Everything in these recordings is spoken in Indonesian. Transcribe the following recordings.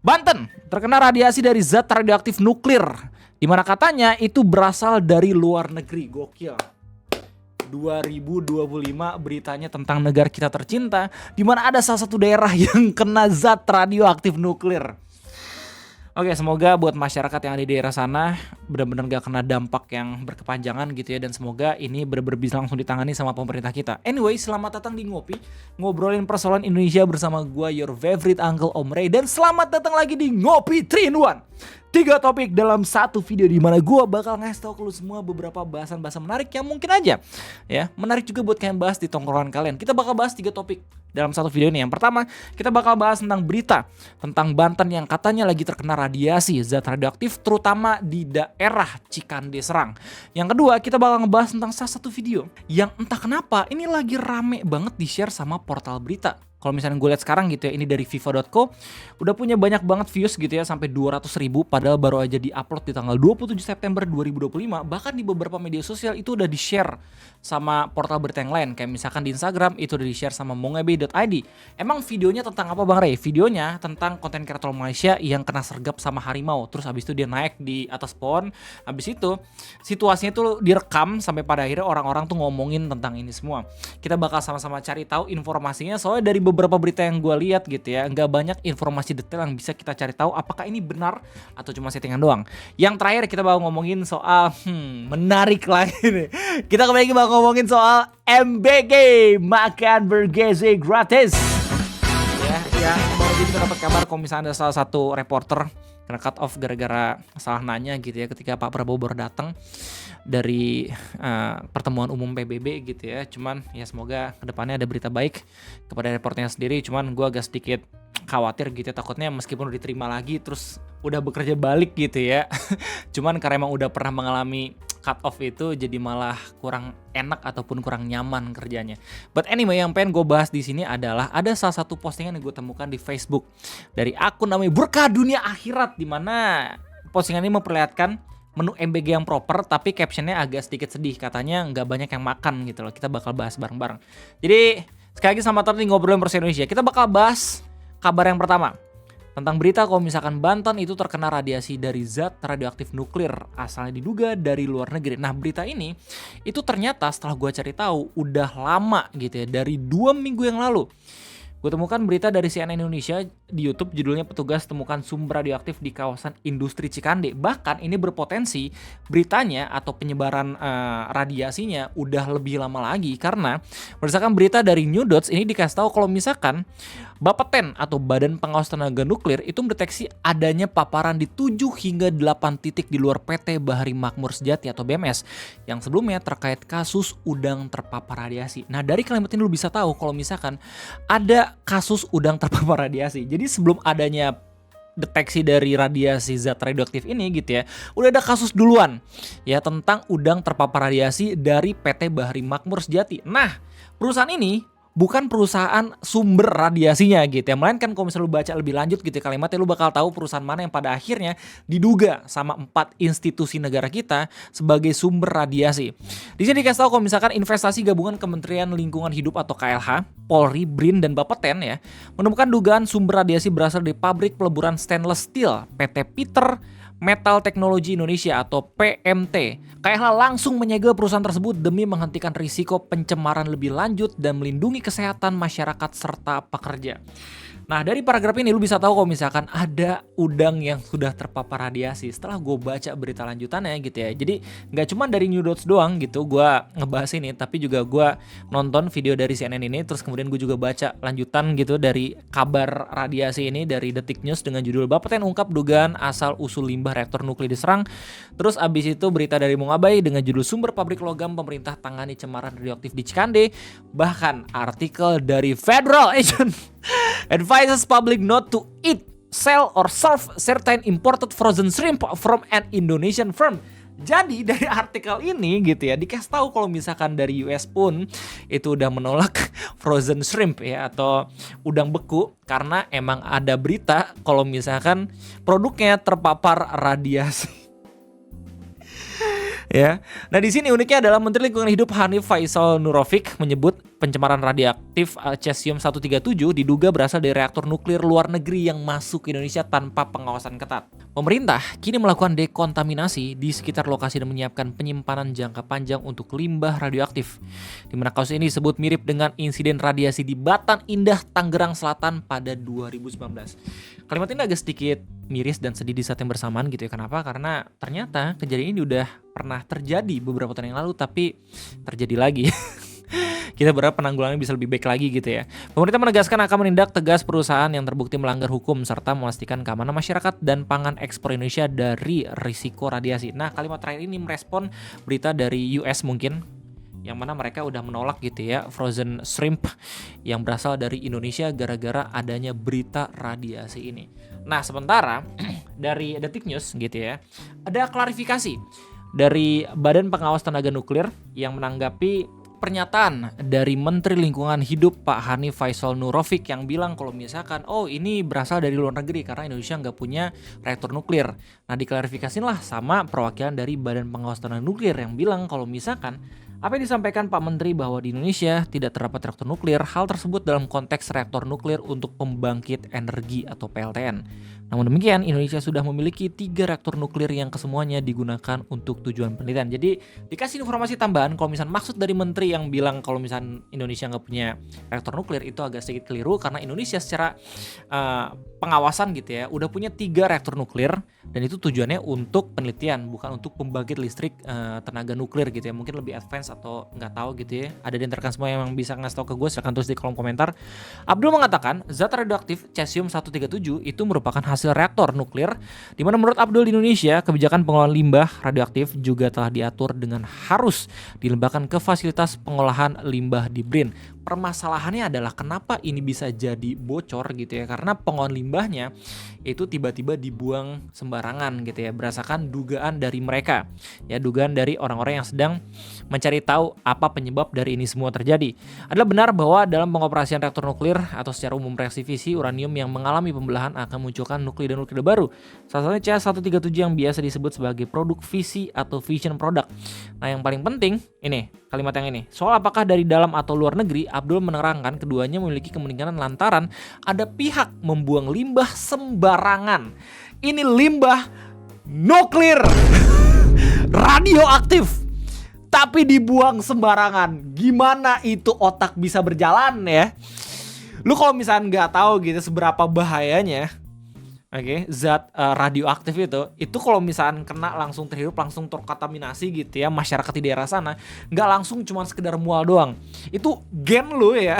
Banten terkena radiasi dari zat radioaktif nuklir, di mana katanya itu berasal dari luar negeri. Gokil. 2025 beritanya tentang negara kita tercinta, di mana ada salah satu daerah yang kena zat radioaktif nuklir. Oke, semoga buat masyarakat yang ada di daerah sana benar-benar gak kena dampak yang berkepanjangan gitu ya. Dan semoga ini benar-benar bisa langsung ditangani sama pemerintah kita. Anyway, selamat datang di Ngopi, ngobrolin persoalan Indonesia bersama gua, your favorite uncle Om Ray. Dan selamat datang lagi di Ngopi 3 in 1. 3 topik dalam satu video, di mana gua bakal ngasih tau ke lu semua beberapa bahasan-bahasan menarik yang mungkin aja ya menarik juga buat kalian bahas di tongkrongan kalian. Kita bakal bahas 3 topik dalam satu video ini. Yang pertama, kita bakal bahas tentang berita tentang Banten yang katanya lagi terkena radiasi zat radioaktif, terutama di daerah Cikande, Serang. Yang kedua, kita bakal ngebahas tentang salah satu video yang entah kenapa ini lagi rame banget di-share sama portal berita. Kalau misalnya gue lihat sekarang gitu ya, ini dari viva.co udah punya banyak banget views gitu ya, sampai 200.000, padahal baru aja di-upload di tanggal 27 September 2025. Bahkan di beberapa media sosial itu udah di-share sama portal berita yang lain, kayak misalkan di Instagram itu udah di-share sama mongebe.id. Emang videonya tentang apa Bang Ray? Videonya tentang konten kreator Malaysia yang kena sergap sama harimau, terus habis itu dia naik di atas pohon. Habis itu situasinya tuh direkam sampai pada akhirnya orang-orang tuh ngomongin tentang ini semua. Kita bakal sama-sama cari tahu informasinya, soalnya dari beberapa berita yang gue lihat gitu ya, nggak banyak informasi detail yang bisa kita cari tahu apakah ini benar atau cuma settingan doang. Yang terakhir kita bakal ngomongin soal menarik lagi nih. Kita kembali bakal ngomongin soal MBG, makan bergizi gratis. Ya, baru aja kita dapat kabar kalau misalnya ada salah satu reporter kena cut off gara-gara salah nanya gitu ya, ketika Pak Prabowo baru datang dari pertemuan umum PBB gitu ya. Cuman ya semoga kedepannya ada berita baik kepada reporternya sendiri. Cuman gue agak sedikit khawatir gitu ya, takutnya meskipun udah diterima lagi terus udah bekerja balik gitu ya. Cuman karena emang udah pernah mengalami cut off itu, jadi malah kurang enak ataupun kurang nyaman kerjanya. But anyway, yang pengen gue bahas di sini adalah ada salah satu postingan yang gue temukan di Facebook dari akun namanya Berkah Dunia Akhirat, di mana postingan ini memperlihatkan menu MBG yang proper, tapi captionnya agak sedikit sedih, katanya nggak banyak yang makan gitu loh. Kita bakal bahas bareng-bareng. Jadi sekali lagi selamat datang di Ngobrolin Persen Indonesia. Kita bakal bahas kabar yang pertama tentang berita kalau misalkan Banten itu terkena radiasi dari zat radioaktif nuklir, asalnya diduga dari luar negeri. Nah, berita ini itu ternyata setelah gue cari tahu udah lama gitu ya, dari 2 minggu yang lalu. Gue temukan berita dari CNN Indonesia di YouTube, judulnya Petugas Temukan Sumber Radioaktif di Kawasan Industri Cikande. Bahkan ini berpotensi beritanya atau penyebaran radiasinya udah lebih lama lagi, karena berdasarkan berita dari New Dots ini dikasih tahu kalau misalkan Bapeten atau Badan Pengawas Tenaga Nuklir itu mendeteksi adanya paparan di 7 hingga 8 titik di luar PT Bahari Makmur Sejati atau BMS yang sebelumnya terkait kasus udang terpapar radiasi. Nah, dari kalimat ini lu bisa tahu kalau misalkan ada kasus udang terpapar radiasi. Jadi sebelum adanya deteksi dari radiasi zat radioaktif ini gitu ya, udah ada kasus duluan ya tentang udang terpapar radiasi dari PT Bahari Makmur Sejati. Nah, perusahaan ini bukan perusahaan sumber radiasinya gitu ya, melainkan kalau misalnya lu baca lebih lanjut gitu ya kalimatnya, lu bakal tahu perusahaan mana yang pada akhirnya diduga sama 4 institusi negara kita sebagai sumber radiasi. Di sini dikasih tahu kalau misalkan investasi gabungan Kementerian Lingkungan Hidup atau KLH, Polri, BRIN, dan Bapeten ya menemukan dugaan sumber radiasi berasal dari pabrik peleburan stainless steel PT Peter Metal Teknologi Indonesia atau PMT. KLH langsung menyegel perusahaan tersebut demi menghentikan risiko pencemaran lebih lanjut dan melindungi kesehatan masyarakat serta pekerja. Nah, dari paragraf ini lu bisa tahu kalau misalkan ada udang yang sudah terpapar radiasi. Setelah gue baca berita lanjutannya gitu ya, jadi nggak cuma dari New Dots doang gitu gue ngebahas ini, tapi juga gue nonton video dari CNN ini, terus kemudian gue juga baca lanjutan gitu dari kabar radiasi ini dari Detik News dengan judul Bapeten ungkap dugaan asal usul limbah reaktor nuklir di Serang. Terus abis itu berita dari Mongabai dengan judul Sumber Pabrik Logam Pemerintah Tangani Cemaran Radioaktif di Cikande. Bahkan artikel dari Federal Agent advises public not to eat, sell, or serve certain imported frozen shrimp from an Indonesian firm. Jadi dari artikel ini gitu ya dikasih tahu kalau misalkan dari US pun itu udah menolak frozen shrimp ya atau udang beku, karena emang ada berita kalau misalkan produknya terpapar radiasi. Ya. Nah, di sini uniknya adalah Menteri Lingkungan Hidup Hanif Faisal Nurofik menyebut pencemaran radioaktif cesium-137 diduga berasal dari reaktor nuklir luar negeri yang masuk ke Indonesia tanpa pengawasan ketat. Pemerintah kini melakukan dekontaminasi di sekitar lokasi dan menyiapkan penyimpanan jangka panjang untuk limbah radioaktif. Di mana kasus ini disebut mirip dengan insiden radiasi di Batan Indah, Tangerang Selatan pada 2019. Kalimat ini agak sedikit miris dan sedih di saat yang bersamaan gitu ya. Kenapa? Karena ternyata kejadian ini udah pernah terjadi beberapa tahun yang lalu, tapi terjadi lagi. Kita berharap penanggulangannya bisa lebih baik lagi gitu ya. Pemerintah menegaskan akan menindak tegas perusahaan yang terbukti melanggar hukum serta memastikan keamanan masyarakat dan pangan ekspor Indonesia dari risiko radiasi. Nah, kalimat terakhir ini merespon berita dari US mungkin, yang mana mereka udah menolak gitu ya frozen shrimp yang berasal dari Indonesia gara-gara adanya berita radiasi ini. Nah, sementara dari Detik News gitu ya, ada klarifikasi dari Badan Pengawas Tenaga Nuklir yang menanggapi pernyataan dari Menteri Lingkungan Hidup Pak Hanif Faisal Nurofik yang bilang kalau misalkan ini berasal dari luar negeri karena Indonesia nggak punya reaktor nuklir. Nah, diklarifikasiin lah sama perwakilan dari Badan Pengawas Tenaga Nuklir yang bilang kalau misalkan apa yang disampaikan Pak Menteri bahwa di Indonesia tidak terdapat reaktor nuklir, hal tersebut dalam konteks reaktor nuklir untuk pembangkit energi atau PLTN. Namun demikian, Indonesia sudah memiliki 3 reaktor nuklir yang kesemuanya digunakan untuk tujuan penelitian. Jadi dikasih informasi tambahan kalau misalnya maksud dari Menteri yang bilang kalau misalnya Indonesia nggak punya reaktor nuklir itu agak sedikit keliru, karena Indonesia secara pengawasan gitu ya udah punya 3 reaktor nuklir dan itu tujuannya untuk penelitian, bukan untuk pembangkit listrik tenaga nuklir gitu ya. Mungkin lebih advance atau nggak tahu gitu ya. Ada di antara rekan semua yang bisa ngasih tahu ke gue, silahkan tulis di kolom komentar. Abdul mengatakan zat radioaktif cesium-137 itu merupakan hasil reaktor nuklir, di mana menurut Abdul di Indonesia kebijakan pengelolaan limbah radioaktif juga telah diatur dengan harus dilembahkan ke fasilitas pengolahan limbah di BRIN. Permasalahannya adalah kenapa ini bisa jadi bocor gitu ya, karena pengolahan limbahnya itu tiba-tiba dibuang sembarangan gitu ya, berdasarkan dugaan dari mereka ya, dugaan dari orang-orang yang sedang mencari tahu apa penyebab dari ini semua terjadi. Adalah benar bahwa dalam pengoperasian reaktor nuklir atau secara umum reaksi fisi, uranium yang mengalami pembelahan akan memunculkan nuklida baru. Salah satunya Ca-137 yang biasa disebut sebagai produk fisi atau fission product. Nah, yang paling penting ini kalimat yang ini. Soal apakah dari dalam atau luar negeri, Abdul menerangkan keduanya memiliki kemungkinan lantaran ada pihak membuang limbah sembarangan. Ini limbah nuklir radioaktif tapi dibuang sembarangan. Gimana itu otak bisa berjalan ya? Lu kalau misalnya nggak tahu gitu seberapa bahayanya zat radioaktif itu kalau misalkan kena langsung terhirup, langsung terkontaminasi gitu ya masyarakat di daerah sana, nggak langsung cuma sekedar mual doang, itu gen lu ya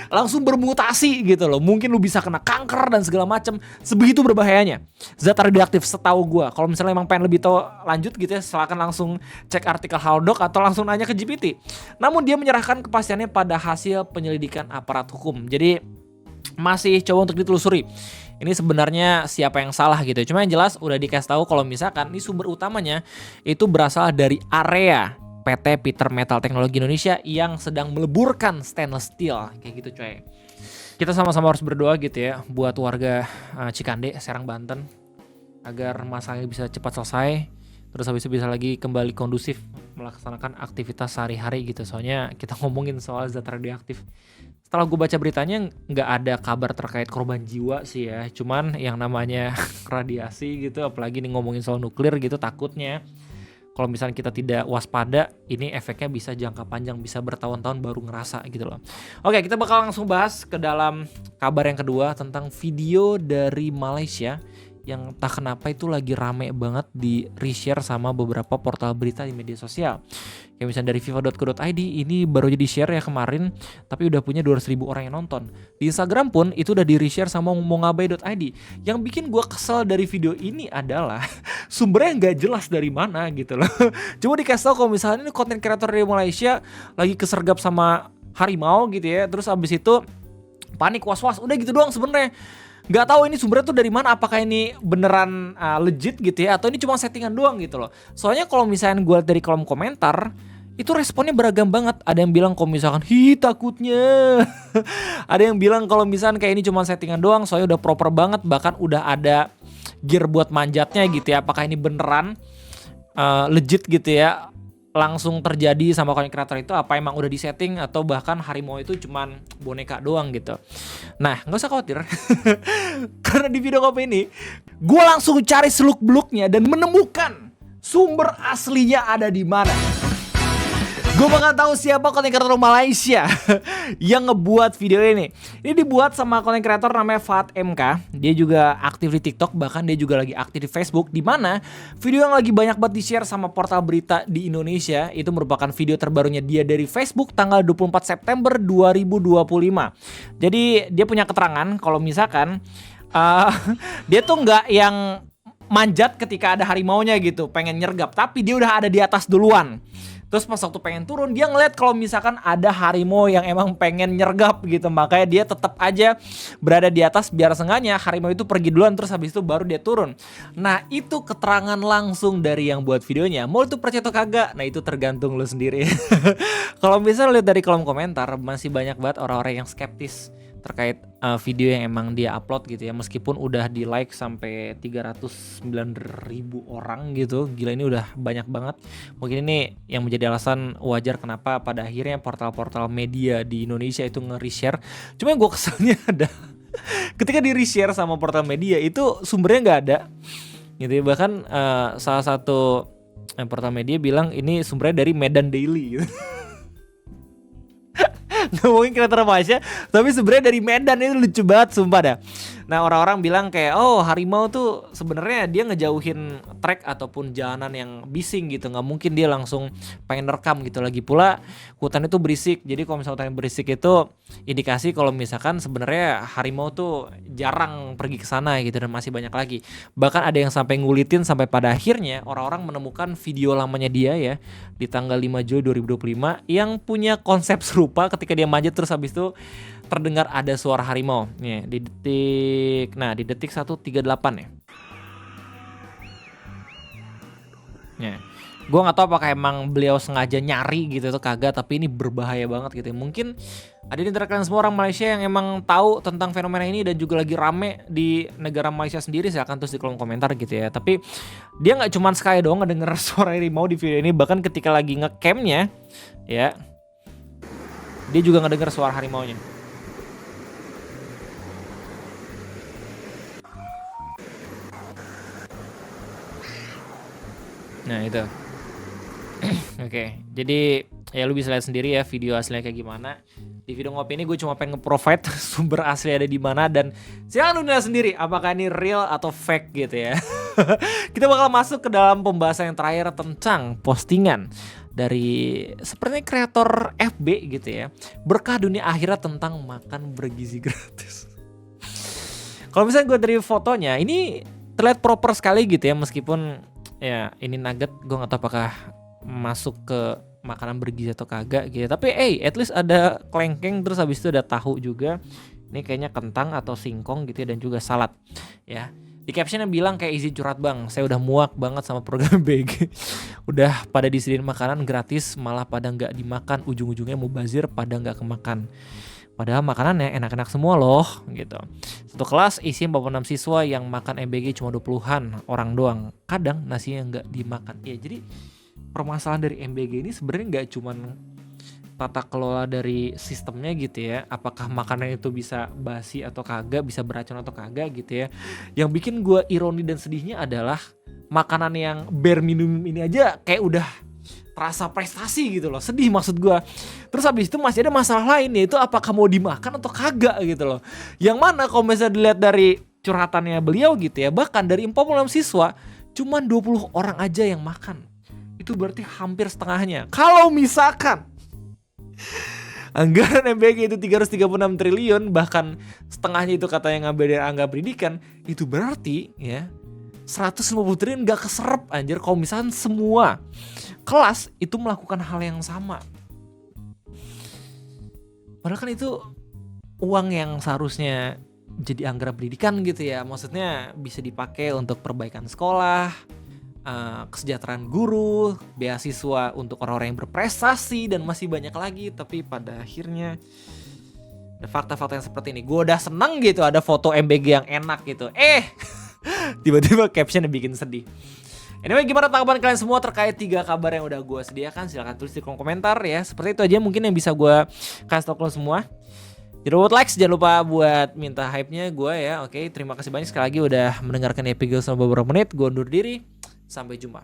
langsung bermutasi gitu loh, mungkin lu bisa kena kanker dan segala macam, sebegitu berbahayanya zat radioaktif setahu gua. Kalau misalnya emang pengen lebih tahu lanjut gitu ya, silakan langsung cek artikel Halodoc atau langsung nanya ke GPT. Namun dia menyerahkan kepastiannya pada hasil penyelidikan aparat hukum, jadi masih coba untuk ditelusuri ini sebenarnya siapa yang salah gitu. Cuma yang jelas udah dikasih tahu kalau misalkan ini sumber utamanya itu berasal dari area PT Peter Metal Teknologi Indonesia yang sedang meleburkan stainless steel kayak gitu coy. Kita sama-sama harus berdoa gitu ya buat warga Cikande, Serang, Banten agar masalahnya bisa cepat selesai, terus habis itu bisa lagi kembali kondusif melaksanakan aktivitas sehari-hari gitu. Soalnya kita ngomongin soal zat radioaktif, setelah gue baca beritanya nggak ada kabar terkait korban jiwa sih ya, cuman yang namanya radiasi gitu, apalagi nih ngomongin soal nuklir gitu, takutnya kalau misalnya kita tidak waspada ini efeknya bisa jangka panjang, bisa bertahun-tahun baru ngerasa gitu loh. Oke, kita bakal langsung bahas ke dalam kabar yang kedua tentang video dari Malaysia yang entah kenapa itu lagi rame banget di reshare sama beberapa portal berita di media sosial. Kayak misalnya dari fifa.co.id ini baru aja di-share ya kemarin, tapi udah punya 200.000 orang yang nonton. Di Instagram pun itu udah di-reshare sama mongabai.id. Yang bikin gue kesel dari video ini adalah sumbernya nggak jelas dari mana gitu loh. Cuma dikasih tau kalau misalnya ini konten kreator dari Malaysia lagi kesergap sama harimau gitu ya, terus abis itu panik was-was, udah gitu doang sebenarnya. Nggak tahu ini sumbernya tuh dari mana, apakah ini beneran legit gitu ya, atau ini cuma settingan doang gitu loh. Soalnya kalau misalnya gue lihat dari kolom komentar itu responnya beragam banget. Ada yang bilang kalau misalkan takutnya ada yang bilang kalau misalkan kayak ini cuma settingan doang, soalnya udah proper banget, bahkan udah ada gear buat manjatnya gitu ya. Apakah ini beneran legit gitu ya? langsung terjadi sama konten kreator itu, apa emang udah disetting atau bahkan harimau itu cuman boneka doang gitu. Nah, nggak usah khawatir karena di video kopi ini gue langsung cari seluk-beluknya dan menemukan sumber aslinya ada di mana. Gue bakal tahu siapa konten kreator Malaysia yang ngebuat video ini. Ini dibuat sama konten kreator namanya Fat MK. Dia juga aktif di TikTok, bahkan dia juga lagi aktif di Facebook. Di mana video yang lagi banyak banget di-share sama portal berita di Indonesia itu merupakan video terbarunya dia dari Facebook tanggal 24 September 2025. Jadi dia punya keterangan kalau misalkan dia tuh nggak yang manjat ketika ada harimaunya gitu, pengen nyergap, tapi dia udah ada di atas duluan. Terus pas waktu pengen turun, dia ngeliat kalau misalkan ada harimau yang emang pengen nyergap gitu. Makanya dia tetap aja berada di atas biar seenggaknya harimau itu pergi duluan, terus habis itu baru dia turun. Nah, itu keterangan langsung dari yang buat videonya. Mau itu percaya atau kagak, nah itu tergantung lu sendiri. Kalau misalnya lihat dari kolom komentar, masih banyak banget orang-orang yang skeptis terkait video yang emang dia upload gitu ya, meskipun udah di like sampai 309.000 orang gitu. Gila, ini udah banyak banget. Mungkin ini yang menjadi alasan wajar kenapa pada akhirnya portal-portal media di Indonesia itu nge-reshare. Cuma yang gue keselnya ada ketika di reshare sama portal media itu sumbernya nggak ada gitu ya. Bahkan salah satu portal media bilang ini sumbernya dari Medan Daily gitu. Ngomongin kreator Malaysia tapi sebenarnya dari Medan, itu lucu banget sumpah dah. Nah, orang-orang bilang kayak oh harimau tuh sebenarnya dia ngejauhin trek ataupun jalanan yang bising gitu, nggak mungkin dia langsung pengen rekam gitu. Lagi pula hutan itu berisik, jadi kalau misalnya hutan berisik itu indikasi kalau misalkan sebenarnya harimau tuh jarang pergi ke sana gitu, dan masih banyak lagi. Bahkan ada yang sampai ngulitin sampai pada akhirnya orang-orang menemukan video lamanya dia ya di tanggal 5 Juli 2025 yang punya konsep serupa ketika dia manjat terus habis itu terdengar ada suara harimau. Nih, di detik 1:38 ya. Nih. Gue gak tahu apakah emang beliau sengaja nyari gitu atau kagak, tapi ini berbahaya banget gitu ya. Mungkin ada di antara kalian semua orang Malaysia yang emang tahu tentang fenomena ini dan juga lagi rame di negara Malaysia sendiri, silakan tulis di kolom komentar gitu ya. Tapi dia gak cuman sekali doang ngedenger suara harimau di video ini, bahkan ketika lagi nge-campnya ya, dia juga ngedenger suara harimaunya. Nah itu. Oke, jadi ya lu bisa lihat sendiri ya video aslinya kayak gimana. Di video ngopi ini gue cuma pengen nge-provide sumber asli ada di mana, dan silakan lu nilai sendiri apakah ini real atau fake gitu ya. Kita bakal masuk ke dalam pembahasan yang terakhir tentang postingan dari sepertinya kreator FB gitu ya. Berkah dunia akhirat tentang makan bergizi gratis. Kalau misalnya gue dari fotonya ini terlihat proper sekali gitu ya, meskipun ya ini nugget gue gak tahu apakah masuk ke makanan bergizi atau kagak gitu. Tapi at least ada kelengkeng, terus habis itu ada tahu juga. Ini kayaknya kentang atau singkong gitu ya, dan juga salad ya. Di captionnya bilang kayak izin curhat bang, saya udah muak banget sama program BG. Udah pada disediain makanan gratis malah pada gak dimakan, ujung-ujungnya mubazir pada gak kemakan. Padahal makanannya enak-enak semua loh gitu. Satu kelas isi 46 siswa yang makan MBG cuma 20-an orang doang. Kadang nasinya nggak dimakan. Ya jadi permasalahan dari MBG ini sebenarnya nggak cuman tata kelola dari sistemnya gitu ya. Apakah makanan itu bisa basi atau kagak, bisa beracun atau kagak gitu ya. Yang bikin gue ironi dan sedihnya adalah makanan yang bare minimum ini aja kayak udah terasa prestasi gitu loh. Sedih maksud gue. Terus habis itu masih ada masalah lain, yaitu apakah mau dimakan atau kagak gitu loh. Yang mana kalau misalnya dilihat dari curhatannya beliau gitu ya, bahkan dari 46 siswa cuman 20 orang aja yang makan. Itu berarti hampir setengahnya. Kalau misalkan anggaran MBG itu 336 triliun, bahkan setengahnya itu katanya ngambil dari anggaran pendidikan, itu berarti ya 150 triliun gak keserap anjir kalau misalkan semua kelas itu melakukan hal yang sama. Padahal kan itu uang yang seharusnya jadi anggaran pendidikan gitu ya. Maksudnya bisa dipakai untuk perbaikan sekolah, kesejahteraan guru, beasiswa untuk orang-orang yang berprestasi, dan masih banyak lagi. Tapi pada akhirnya ada fakta-fakta yang seperti ini. Gue udah seneng gitu ada foto MBG yang enak gitu. Tiba-tiba captionnya bikin sedih. Anyway, gimana tanggapan kalian semua terkait 3 kabar yang udah gue sediakan? Silahkan tulis di kolom komentar ya. Seperti itu aja mungkin yang bisa gue kasih tau kalian semua. Jangan lupa like, jangan lupa buat minta hype-nya gue ya. Oke, terima kasih banyak sekali lagi udah mendengarkan Epic Goals selama beberapa menit. Gue undur diri. Sampai jumpa.